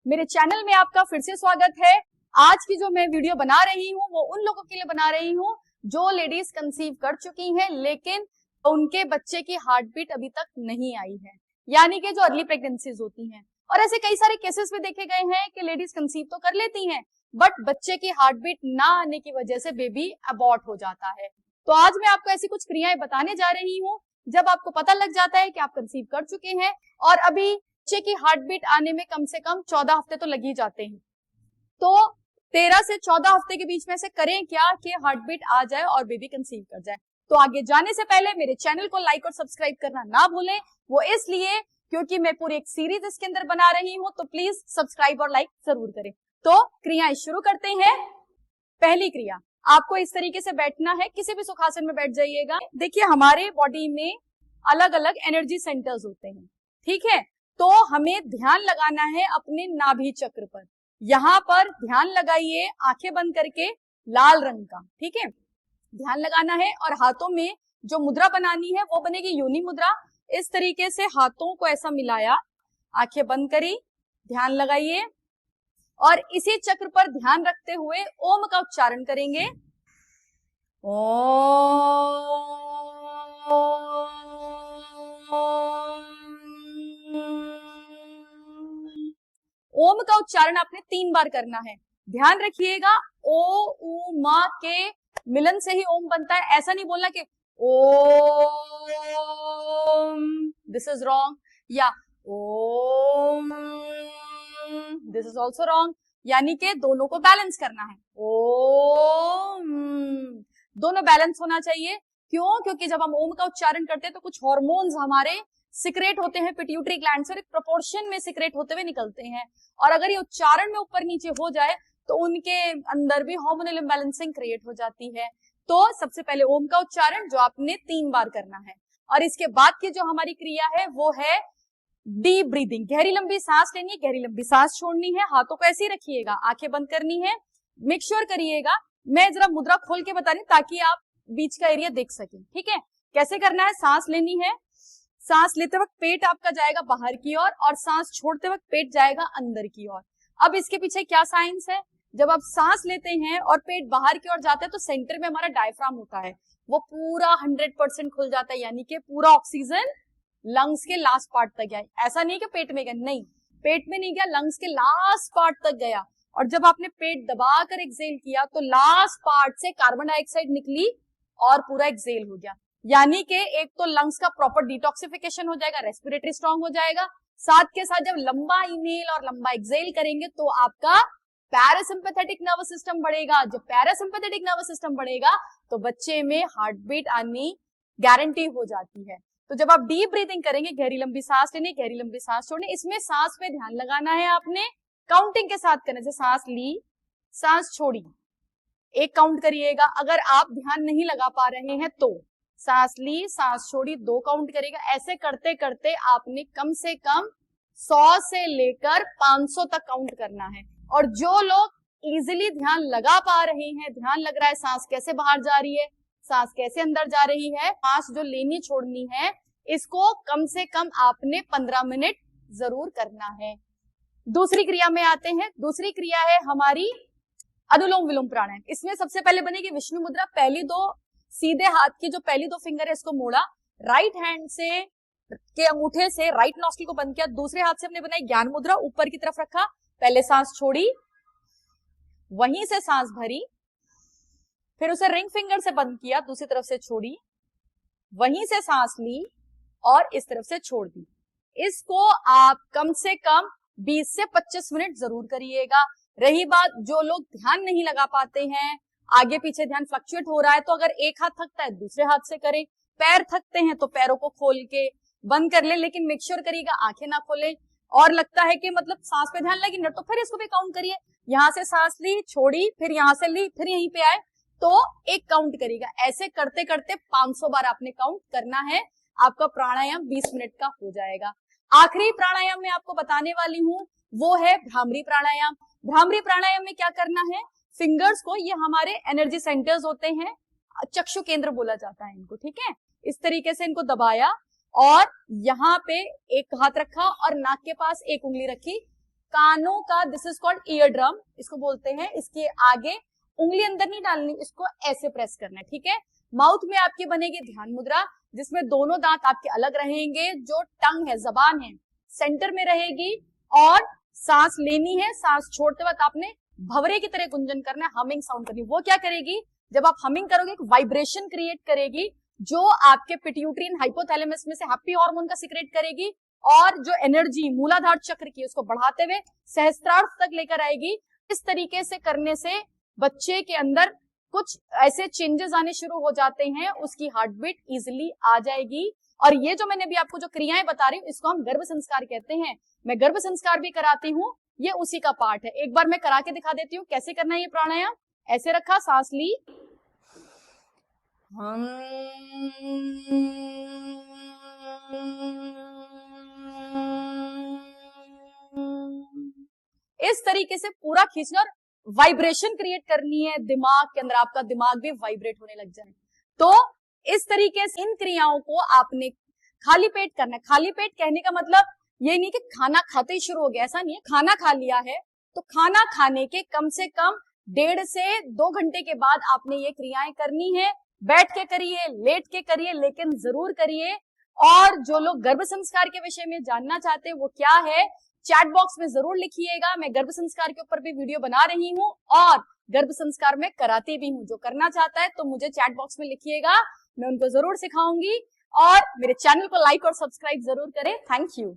मेरे चैनल में आपका फिर से स्वागत है। आज की जो मैं वीडियो बना रही हूँ वो उन लोगों के लिए बना रही हूँ जो लेडीज कंसीव कर चुकी हैं लेकिन उनके बच्चे की हार्ट बीट अभी तक नहीं आई है, यानी कि जो अर्ली प्रेगनेंसीज होती हैं। और ऐसे कई सारे केसेस भी देखे गए हैं कि लेडीज कंसीव तो कर लेती हैं बट बच्चे की हार्ट बीट ना आने की वजह से बेबी अबॉर्ट हो जाता है। तो आज मैं आपको ऐसी कुछ क्रियाएं बताने जा रही हूँ जब आपको पता लग जाता है कि आप कंसीव कर चुके हैं और अभी बच्चे की हार्ट बीट आने में कम से कम 14 हफ्ते तो लग ही जाते हैं। तो 13 से 14 हफ्ते के बीच में से करें क्या कि हार्ट बीट आ जाए और बेबी कंसीव कर जाए। तो आगे जाने से पहले मेरे चैनल को लाइक और सब्सक्राइब करना ना भूलें, वो इसलिए क्योंकि मैं पूरी एक सीरीज इसके अंदर बना रही हूं, तो प्लीज सब्सक्राइब और लाइक जरूर करें। तो क्रियाएं शुरू करते हैं। पहली क्रिया, आपको इस तरीके से बैठना है, किसी भी सुखासन में बैठ जाइएगा। देखिए हमारे बॉडी में अलग अलग एनर्जी सेंटर्स होते हैं, ठीक है। तो हमें ध्यान लगाना है अपने नाभि चक्र पर। यहां पर ध्यान लगाइए आंखें बंद करके, लाल रंग का, ठीक है, ध्यान लगाना है। और हाथों में जो मुद्रा बनानी है वो बनेगी योनि मुद्रा। इस तरीके से हाथों को ऐसा मिलाया, आंखें बंद करी, ध्यान लगाइए और इसी चक्र पर ध्यान रखते हुए ओम का उच्चारण करेंगे। ओम का उच्चारण आपने 3 बार करना है। ध्यान रखिएगा ओ उ मा के मिलन से ही ओम बनता है, ऐसा नहीं बोलना कि ओम, दिस इज रॉन्ग, या ओम, दिस इज ऑल्सो रॉन्ग। यानी कि दोनों को बैलेंस करना है। ओम, दोनों बैलेंस होना चाहिए। क्यों? क्योंकि जब हम ओम का उच्चारण करते हैं तो कुछ हार्मोन्स हमारे सिक्रेट होते हैं पिट्यूटरी ग्लैंड से, एक प्रोपोर्शन में सिक्रेट होते हुए निकलते हैं। और अगर ये उच्चारण में ऊपर नीचे हो जाए तो उनके अंदर भी हार्मोनल इम्बैलेंसिंग क्रिएट हो जाती है। तो सबसे पहले ओम का उच्चारण जो आपने 3 बार करना है। और इसके बाद की जो हमारी क्रिया है वो है डीप ब्रीदिंग। गहरी लंबी सांस लेनी है, गहरी लंबी सांस छोड़नी है। हाथों को ऐसे ही रखिएगा, आंखें बंद करनी है। मेक श्योर करिएगा, मैं जरा मुद्रा खोल के बता रही हूँ ताकि आप बीच का एरिया देख सकें, ठीक है। कैसे करना है? सांस लेनी है, सांस लेते वक्त पेट आपका जाएगा बाहर की ओर और सांस छोड़ते वक्त पेट जाएगा अंदर की ओर। अब इसके पीछे क्या साइंस है? जब आप सांस लेते हैं और पेट बाहर की ओर जाता है तो सेंटर में हमारा डायफ्राम होता है, वो पूरा 100% खुल जाता है, यानी कि पूरा ऑक्सीजन लंग्स के लास्ट पार्ट तक गया। ऐसा नहीं कि पेट में गया, नहीं, पेट में नहीं गया, लंग्स के लास्ट पार्ट तक गया। और जब आपने पेट दबाकर एक्सेल किया तो लास्ट पार्ट से कार्बन डाइऑक्साइड निकली और पूरा एक्सेल हो गया। यानी कि एक तो लंग्स का प्रॉपर डिटॉक्सिफिकेशन हो जाएगा, रेस्पिरेटरी स्ट्रांग हो जाएगा। साथ के साथ जब लंबा इनहेल और लंबा एक्सेल करेंगे तो आपका पैरासिम्पैथेटिक नर्वस सिस्टम बढ़ेगा। जब पैरासिम्पैथेटिक नर्वस सिस्टम बढ़ेगा तो बच्चे में हार्ट बीट आनी गारंटी हो जाती है। तो जब आप डीप ब्रीथिंग करेंगे, गहरी लंबी सांस लेनी, गहरी लंबी सांस छोड़नी, इसमें सांस पे ध्यान लगाना है आपने, काउंटिंग के साथ करने से, सांस ली, सांस छोड़ी, एक काउंट करिएगा। अगर आप ध्यान नहीं लगा पा रहे हैं तो सांस ली, सांस छोड़ी, 2 काउंट करेगा। ऐसे करते करते आपने कम से कम 100 से लेकर 500 तक काउंट करना है। और जो लोग इजीली ध्यान लगा पा रहे हैं, ध्यान लग रहा है सांस कैसे बाहर जा रही है, सांस कैसे अंदर जा रही है, सांस जो लेनी छोड़नी है, इसको कम से कम आपने 15 मिनट जरूर करना है। दूसरी क्रिया में आते हैं। दूसरी क्रिया है हमारी अनुलोम विलोम प्राणायाम। इसमें सबसे पहले बनेगी विष्णु मुद्रा। पहली 2 सीधे हाथ की जो पहली 2 फिंगर है इसको मोड़ा, राइट हैंड से के अंगूठे से राइट नॉस्ट्रिल को बंद किया, दूसरे हाथ से हमने बनाई ज्ञान मुद्रा, ऊपर की तरफ रखा, पहले सांस छोड़ी, वहीं से सांस भरी, फिर उसे रिंग फिंगर से बंद किया, दूसरी तरफ से छोड़ी, वहीं से सांस ली और इस तरफ से छोड़ दी। इसको आप कम से कम 20 से 25 मिनट जरूर करिएगा। रही बात जो लोग ध्यान नहीं लगा पाते हैं, आगे पीछे ध्यान फ्लक्चुएट हो रहा है, तो अगर एक हाथ थकता है दूसरे हाथ से करें, पैर थकते हैं तो पैरों को खोल के बंद कर ले, लेकिन मेक श्योर करिएगा आंखें ना खोलें। और लगता है कि मतलब सांस पे ध्यान लगी ना, तो फिर इसको भी काउंट करिए। यहां से सांस ली, छोड़ी, फिर यहां से ली, फिर यहीं पे आए तो एक काउंट करिएगा। ऐसे करते करते 500 बार आपने काउंट करना है। आपका प्राणायाम 20 मिनट का हो जाएगा। आखिरी प्राणायाम मैं आपको बताने वाली हूं वो है भ्रामरी प्राणायाम। भ्रामरी प्राणायाम में क्या करना है? फिंगर्स को, ये हमारे एनर्जी सेंटर्स होते हैं, चक्षु केंद्र बोला जाता है इनको, ठीक है। इस तरीके से इनको दबाया और यहाँ पे एक हाथ रखा और नाक के पास एक उंगली रखी, कानों का, this is called ear drum, इसको बोलते हैं। इसके आगे उंगली अंदर नहीं डालनी, इसको ऐसे प्रेस करना है, ठीक है। माउथ में आपकी बनेगी ध्यान मुद्रा, जिसमें दोनों दांत आपके अलग रहेंगे, जो टंग है, जबान है, सेंटर में रहेगी, और सांस लेनी है। सांस छोड़ते वक्त आपने भंवरे की तरह गुंजन करना है, हमिंग साउंड करनी। वो क्या करेगी, जब आप हमिंग करोगे एक वाइब्रेशन क्रिएट करेगी, जो आपके पिट्यूटरी एंड हाइपोथैलेमस में से हैप्पी हार्मोन का सीक्रेट करेगी, और जो एनर्जी मूलाधार चक्र की उसको बढ़ाते हुए सहस्त्रार्थ तक लेकर आएगी। इस तरीके से करने से बच्चे के अंदर कुछ ऐसे चेंजेस आने शुरू हो जाते हैं, उसकी हार्ट बीट इजिली आ जाएगी। और ये जो मैंने अभी आपको जो क्रियाएं बता रही हूँ, इसको हम गर्भ संस्कार कहते हैं। मैं गर्भ संस्कार भी कराती हूँ, ये उसी का पार्ट है। एक बार मैं करा के दिखा देती हूँ कैसे करना है ये प्राणायाम। ऐसे रखा, सांस ली, इस तरीके से पूरा खींचना और वाइब्रेशन क्रिएट करनी है दिमाग के अंदर, आपका दिमाग भी वाइब्रेट होने लग जाए। तो इस तरीके से इन क्रियाओं को आपने खाली पेट करना है। खाली पेट कहने का मतलब ये नहीं कि खाना खाते ही शुरू हो गया, ऐसा नहीं है। खाना खा लिया है तो खाना खाने के कम से कम 1.5 से 2 घंटे के बाद आपने ये क्रियाएं करनी है। बैठ के करिए, लेट के करिए, लेकिन जरूर करिए। और जो लोग गर्भ संस्कार के विषय में जानना चाहते हैं वो क्या है, चैट बॉक्स में जरूर लिखिएगा। मैं गर्भ संस्कार के ऊपर भी वीडियो बना रही हूँ और गर्भ संस्कार में कराती भी हूँ। जो करना चाहता है तो मुझे चैट बॉक्स में लिखिएगा, मैं उनको जरूर सिखाऊंगी। और मेरे चैनल को लाइक और सब्सक्राइब जरूर करें। Thank you.